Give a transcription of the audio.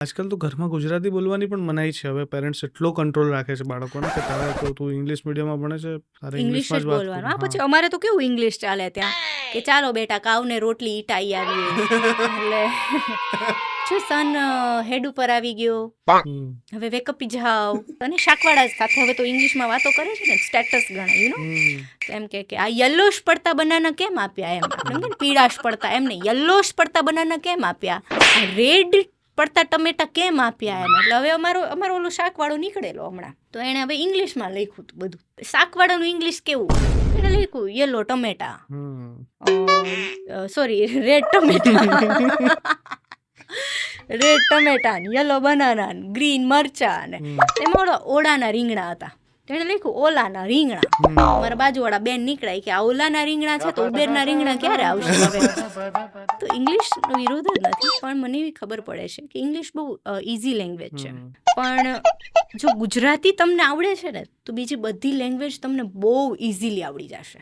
આજકાલ તો ઘરમાં ગુજરાતી બોલવાની પણ મનાઈ છે. હવે પેરેન્ટ્સ એટલો કંટ્રોલ રાખે છે બાળકોને કે તારે તો તું ઇંગ્લિશ મીડિયમમાં ભણે છે, તારે ઇંગ્લિશ ઇંગ્લિશમાં જ જ વાત બોલવાનું. કરવી. હા, પછી અમારે તો કેવું ઇંગ્લિશ ચાલે ત્યાં કે ચાલો બેટા કાવને રોટલી ઈટાઈ આવીએ એટલે જો સન હેડ ઉપર આવી ગયો, હમ. હવે વેકઅપી જાઓ અને શાકવાળા જ સાથે હવે તો ઇંગ્લિશમાં વાતો કરે છે ને, સ્ટેટસ ગણાય હમ. તો એમ કે આ યલોશ પડતા બનાના કેમ આપ્યા, એમ આપણે એમ કે ને પીળાશ પડતા, એમ નહીં, યલોશ પડતા બનાના કેમ આપ્યા, રેડ પડતા ટમેટા કેમ આપ્યા, એમ. એટલે હવે અમારો ઓલો શાકવાળો નીકળેલો હમણાં, તો એણે હવે ઇંગ્લિશમાં લખ્યું હતું બધું. શાકવાળાનું ઇંગ્લિશ કેવું, એણે લખ્યું યલો ટમેટા, હમ. સોરી રેડ ટમેટા રેડ ટમેટા ને યલો બનાના ને ગ્રીન મરચા ને એમાં ઓળાના રીંગણા હતા. તેણે લખ્યું ઓલાના રીંગણા. મારા બાજુવાળા બેન નીકળાય કે આ ઓલાના રીંગણા છે તો ઉબેરના રીંગણા ક્યારે આવશે હવે. તો ઇંગ્લિશનો વિરોધ જ નથી, પણ મને એવી ખબર પડે છે કે ઇંગ્લિશ બહુ ઇઝી લેંગ્વેજ છે, પણ જો ગુજરાતી તમને આવડે છે ને તો બીજી બધી લેંગ્વેજ તમને બહુ ઇઝીલી આવડી જશે.